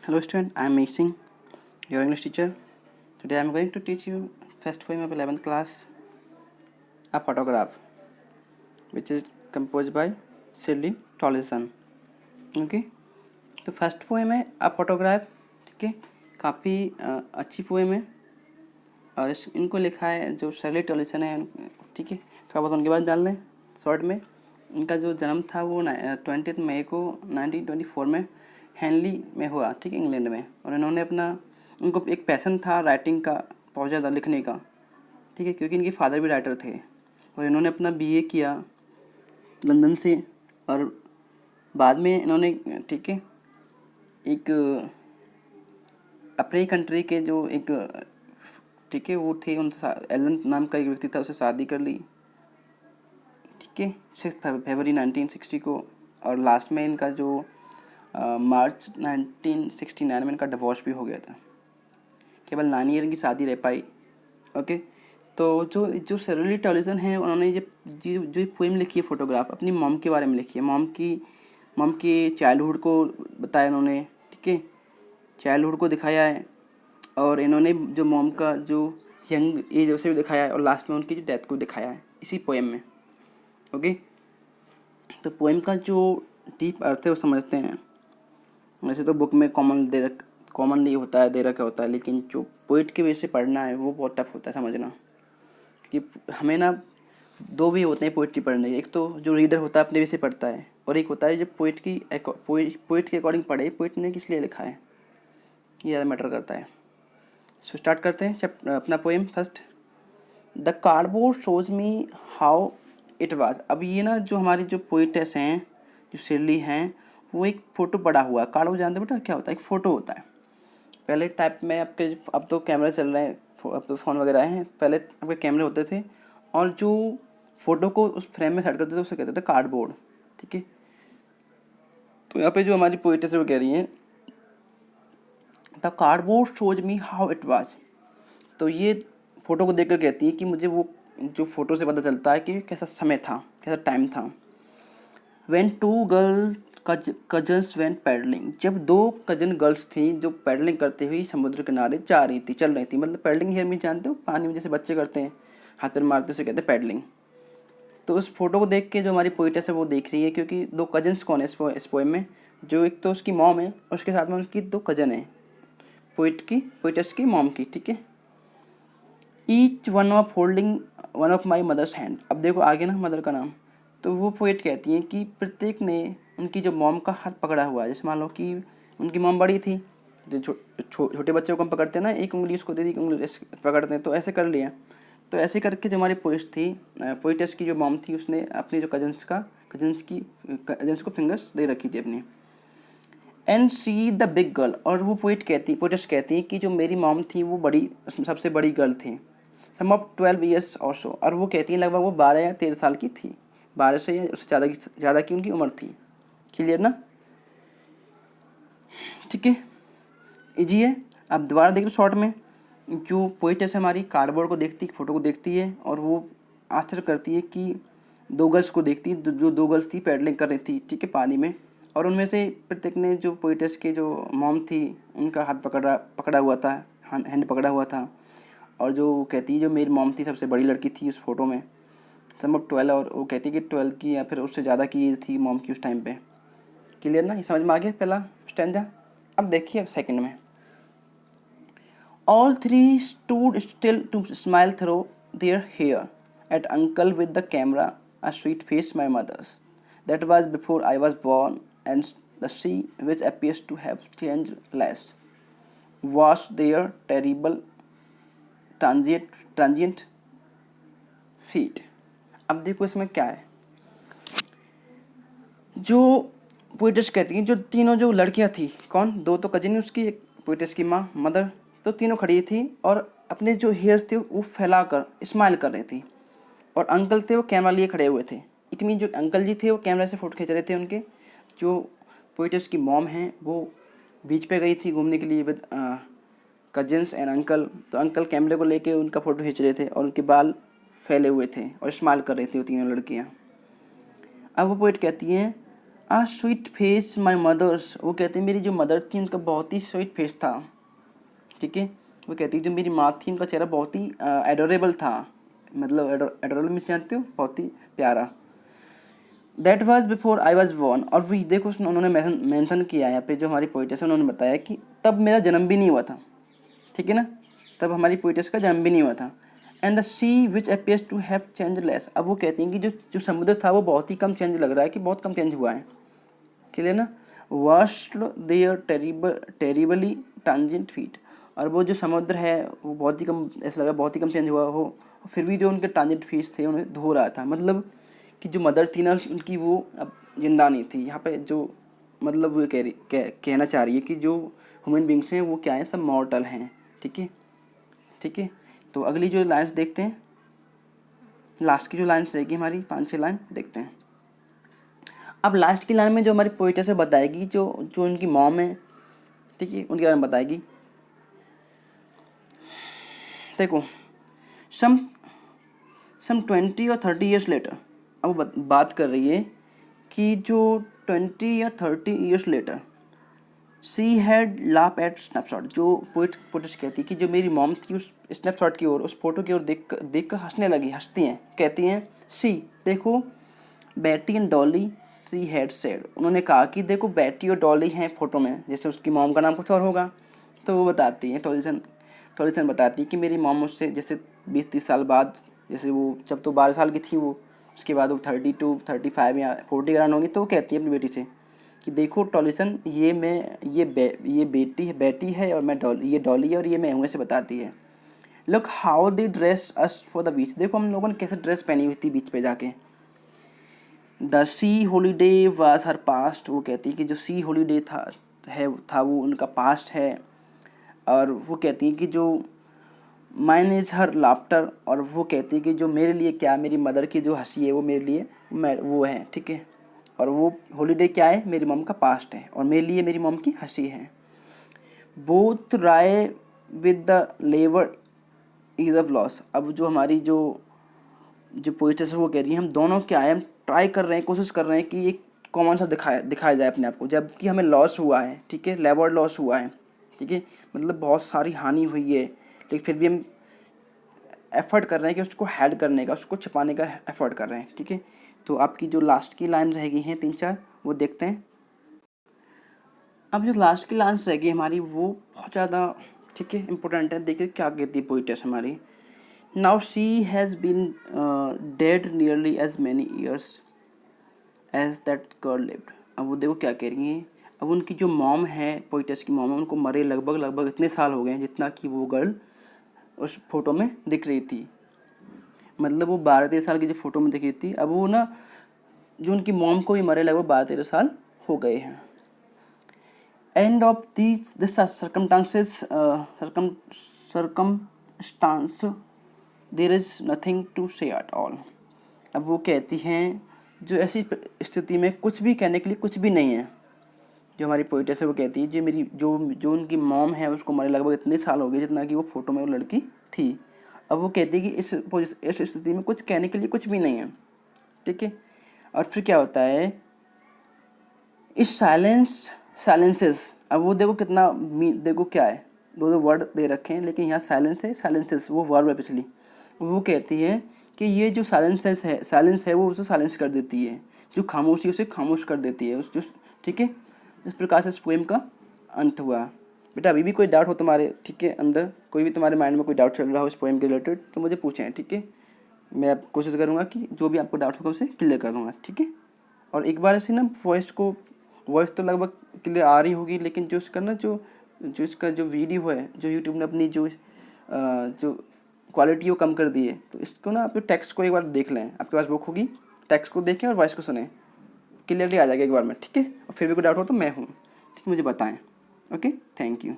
Hello student, I am Mixing, your English teacher. Today I am going to teach you first poem of 11th class, A Photograph, which is composed by Shirley Tollison. Okay, तो first poem है a photograph. ठीक है, काफ़ी अच्छी poem है और इनको लिखा है जो शर्ली टॉलिसन है. ठीक है, थोड़ा बहुत उनके बाद डाल लें शॉर्ट में. इनका जो जन्म था वो 20 मई को 1924 में हैनली में हुआ. ठीक है, इंग्लैंड में. और इन्होंने इनको एक पैसन था राइटिंग का, बहुत ज़्यादा लिखने का. ठीक है, क्योंकि इनके फादर भी राइटर थे. और इन्होंने अपना बीए किया लंदन से. और बाद में इन्होंने ठीक है एक अपने कंट्री के जो एक ठीक है वो थे, उनसे एलन नाम का एक व्यक्ति था, उससे शादी कर ली. ठीक है, 6 फरवरी 1960 को. और लास्ट में इनका जो मार्च 1969 में इनका डिवोर्स भी हो गया था. केवल 9 ईयर की शादी रह पाई. ओके, तो जो शर्ली टॉलिसन है उन्होंने जो पोएम लिखी है फोटोग्राफ, अपनी मॉम के बारे में लिखी है. मॉम की चाइल्डहुड को बताया इन्होंने. ठीक है, चाइल्डहुड को दिखाया है. और इन्होंने जो मॉम का जो यंग एज उसे भी दिखाया है. और लास्ट में उनकी जो डेथ को दिखाया है इसी पोएम में. ओके, तो पोएम का जो डीप अर्थ है वो समझते हैं. वैसे तो बुक में कॉमनली होता है, दे रखा होता है, लेकिन जो पोइट के वजह से पढ़ना है वो बहुत टफ होता है समझना. कि हमें ना दो भी होते हैं पोइट्री पढ़ने. एक तो जो रीडर होता है अपने वजह से पढ़ता है, और एक होता है जो पोइट के अकॉर्डिंग पढ़े, पोइट ने किस लिए लिखा है, ये ज़्यादा मैटर करता है. सो स्टार्ट करते हैं अपना poem. First, the cardboard shows me how it was. अब ये ना जो हमारी जो पोइटेस हैं, जो शिरली हैं, वो एक फ़ोटो पड़ा हुआ है. कार्डबोर्ड जानते बेटा क्या होता है? एक फ़ोटो होता है. पहले टाइप में आपके, अब तो कैमरा चल रहे हैं, अब तो फ़ोन वगैरह हैं. पहले आपके कैमरे होते थे और जो फ़ोटो को उस फ्रेम में सेट करते थे उसे कहते थे कार्डबोर्ड. ठीक है, तो यहाँ पे जो हमारी पोइटेस है वो कह रही हैं the cardboard shows me how it was. तो ये फ़ोटो को देखकर कहती है कि मुझे वो जो फ़ोटो से पता चलता है कि कैसा समय था, कैसा टाइम था. When two girl cousins went paddling. जब दो कजन गर्ल्स थी जो पैडलिंग करते हुए समुद्र किनारे जा रही थी, चल रही थी. मतलब पैडलिंग हियर में जानते हो, पानी में जैसे बच्चे करते हैं, हाथ पैर मारते, उसे कहते हैं पैडलिंग. तो उस फोटो को देख के जो हमारी पोइटेस है वो देख रही है, क्योंकि दो कजन्स कौन है इस पोएम में? जो एक तो उसकी मॉम है, उसके साथ में उसकी दो कजन है, पोइटेस की मॉम की. ठीक है, each one of holding one of my mother's hand. अब देखो आगे ना मदर का नाम. तो वो पोइट कहती हैं कि प्रत्येक ने उनकी जो मॉम का हाथ पकड़ा हुआ है. जैसे मान लो कि उनकी मॉम बड़ी थी, जो छोटे बच्चों को हम पकड़ते हैं ना, एक उंगली उसको दे दी, एक उंगली पकड़ते हैं, तो ऐसे कर लिया. तो ऐसे करके जो हमारी पोइटेस की जो मॉम थी, उसने अपनी जो कजन्स को फिंगर्स दे रखी थी अपनी. And see the big girl. और वो पोइटेस कहती है कि जो मेरी मॉम थी वो सबसे बड़ी गर्ल थी. सम ऑफ 12 ईयर्स और सो. और वो कहती है लगभग वो 12 या 13 साल की थी. 12 से या उससे ज़्यादा की उनकी उम्र थी. क्लियर ना? ठीक है, इजी है. अब दोबारा देख लो शॉर्ट में. जो पोइटेस हमारी कार्डबोर्ड को देखती है, फोटो को देखती है, और वो आश्चर्य करती है कि दो गर्ल्स को देखती है, जो दो गर्ल्स थी पैडलिंग कर रही थी. ठीक है, पानी में. और उनमें से प्रत्येक ने, जो पोइटेस के जो मॉम थी, उनका हाथ पकड़ा हुआ था, हैंड पकड़ा हुआ था. और जो कहती है जो मेरी मॉम थी सबसे बड़ी लड़की थी उस फोटो में, सम ऑफ 12. और वो कहती है कि 12 की या फिर उससे ज़्यादा की एज थी मॉम की उस टाइम पे. क्लियर ना? ये समझ में आ गया पहला स्टैंजा. अब देखिए सेकंड में. All three stood still to smile through their hair at uncle with the camera, a sweet face my mother's. That was before I was born, and the sea, which appears to have changed less, was their terrible transient feet. अब देखो इसमें क्या है. जो poetess कहती हैं, जो तीनों जो लड़कियां थी, कौन? दो तो कजिन उसकी, एक पोइटेस की माँ मदर, तो तीनों खड़ी थी और अपने जो हेयर थे वो फैलाकर स्माइल कर रही थी. और अंकल थे वो कैमरा लिए खड़े हुए थे. इट मीन जो अंकल जी थे वो कैमरा से फ़ोटो खींच रहे थे उनके. जो पोइटेस की मॉम हैं वो बीच पे गई थी घूमने के लिए विद कजिन्स एंड अंकल. तो अंकल कैमरे को लेके उनका फ़ोटो खींच रहे थे और उनके बाल फैले हुए थे और स्माइल कर रही थी वो तीनों लड़कियाँ. अब वो पोइट कहती हैं आ स्वीट फेस माई मदर्स, वो कहती है मेरी जो मदर थी उनका बहुत ही स्वीट फेस था, ठीक है। वो कहती है जो मेरी माँ थी उनका चेहरा बहुत ही एडोरेबल था, मतलब एडोरेबल मीन्स जानते हो, बहुत ही प्यारा। That was before I was born, और भी देखो उन्होंने मेंशन किया यहाँ पे, जो हमारी पोइटेस है उन्होंने बताया कि तब मेरा जन्म भी नहीं हुआ था, ठीक है ना, तब हमारी पोइटेस का जन्म भी नहीं हुआ था। And the sea which appears to have change less, अब वो कहती हैं कि जो समुद्र था वो बहुत ही कम चेंज लग रहा है, कि बहुत कम चेंज हुआ है, क्लियर ना। Vast there terribly tangent feet, और वो जो समुद्र है वो बहुत ही कम, ऐसा लगा बहुत ही कम चेंज हुआ हो, फिर भी जो उनके टांजेंट फीट थे उन्हें धो रहा था, मतलब कि जो मदर थी ना उनकी वो अब जिंदा नहीं थी। यहाँ पे जो मतलब वो कहना चाह रही है कि जो ह्यूमन बींग्स हैं वो क्या है, सब मॉर्टल हैं, ठीक है, ठीक है। तो अगली जो लाइन्स देखते हैं, लास्ट की जो लाइन्स रहेगी हमारी 5-6 लाइन देखते हैं। अब लास्ट की लाइन में जो हमारी पोइटेस बताएगी, जो जो उनकी मॉम है, ठीक है, उनके बारे में बताएगी। देखो सम 20 और 30 ईयर्स लेटर, अब वो बात कर रही है कि जो 20 या 30 years later she had laugh at snapshot, जो पोइटेस कहती है कि जो मेरी मॉम थी उस स्नैपशॉट की ओर, उस फोटो की ओर देख कर हंसने लगी, हंसती हैं, कहती हैं सी देखो Betty and Dolly, she had said, उन्होंने कहा कि देखो बैटी और डॉली हैं फोटो में, जैसे उसकी मॉम का नाम कुछ और होगा। तो वो बताती है, टॉलिसन बताती है कि मेरी मॉम मुझसे जैसे 20-30 साल बाद, जैसे वो जब तो 12 साल की थी वो, उसके बाद वो 32, 35 या 40 ग्रांड होंगी, तो वो कहती है अपनी बेटी से कि देखो टॉलिसन ये बेटी है और मैं ये डॉली है और ये मैं हूँ, ऐसे बताती है। Look how they dress us for the beach, देखो हम लोगों ने कैसे ड्रेस पहनी हुई थी बीच पे जाके। The C holiday was her past, वो कहती है कि जो सी हॉलीडे था वो उनका पास्ट है। और वो कहती है कि जो माइन इज़ हर लाफ्टर, और वो कहती है कि जो मेरे लिए क्या, मेरी मदर की जो हंसी है वो मेरे लिए वो है, ठीक है। और वो हॉलीडे क्या है, मेरी मॉम का पास्ट है, और मेरे लिए मेरी मॉम की हंसी है। बोथ राय विद द लेवर इज ऑफ लॉस, अब जो हमारी जो पोइट्रेस है वो कह रही है हम दोनों क्या है, हम ट्राई कर रहे हैं, कोशिश कर रहे हैं कि एक कॉमन सा दिखाया जाए अपने आप को, जबकि हमें लॉस हुआ है, ठीक है, लेबर लॉस हुआ है, ठीक है, मतलब बहुत सारी हानि हुई है, लेकिन फिर भी हम एफर्ट कर रहे हैं कि उसको हैड करने का, उसको छिपाने का एफर्ट कर रहे हैं, ठीक है। तो आपकी जो लास्ट की लाइन रहेगी हैं 3-4, वो देखते हैं। अब जो लास्ट की लाइन्स रहेगी हमारी वो बहुत ज़्यादा, ठीक है, इंपॉर्टेंट है। देखिए क्या कहती है पोइटेस हमारी। Now she has been dead nearly as many years as that girl lived, अब वो देखो क्या कह रही हैं। अब उनकी जो मॉम है, पोइटेस की मॉम है, उनको मरे लगभग इतने साल हो गए हैं जितना कि वो गर्ल उस फोटो में दिख रही थी, मतलब वो 12-13 साल की जो फोटो में दिख रही थी, अब वो ना जो उनकी मॉम को भी मरे लगभग 12-13 साल हो गए हैं। And of this circumstance there is nothing to say at all, अब वो कहती हैं जो ऐसी स्थिति में कुछ भी कहने के लिए कुछ भी नहीं है। जो हमारी पोइटेस है वो कहती है जो मेरी जो उनकी मॉम है उसको मरे लगभग इतने साल हो गए जितना कि वो फोटो में वो लड़की थी। अब वो कहती है कि इस स्थिति में कुछ कहने के लिए कुछ भी नहीं है, ठीक है। और फिर क्या होता है, इस साइलेंसेस, अब वो देखो कितना देखो क्या है, दो वर्ड दे रखे हैं, लेकिन यहाँ साइलेंस है, साइलेंसेस वो वर्ब है पिछली। वो कहती है कि ये जो साइलेंस है वो उसे साइलेंस कर देती है, जो खामोशी उसे खामोश कर देती है उस जो, ठीक है। इस प्रकार से इस पोएम का अंत हुआ। बेटा अभी भी कोई डाउट हो तुम्हारे, ठीक है, अंदर कोई भी तुम्हारे माइंड में कोई डाउट चल रहा हो इस पोएम के रिलेटेड तो मुझे पूछें, ठीक है। मैं कोशिश करूँगा कि जो भी आपको डाउट होगा उसे क्लियर कर दूँगा, ठीक है। और एक बार ऐसे ना वॉइस तो लगभग क्लियर आ रही होगी, लेकिन जो इसका ना जो इसका जो वीडियो है, जो यूट्यूब ने अपनी जो क्वालिटी वो कम कर दी है, तो इसको ना आप टेक्स्ट को एक बार देख लें, आपके पास बुक होगी, टेक्स्ट को देखें और वॉइस को सुने, क्लियरली आ जाएगा एक बार में, ठीक है। और फिर भी कोई डाउट हो तो मैं हूँ, ठीक है, मुझे बताएं। Okay, thank you.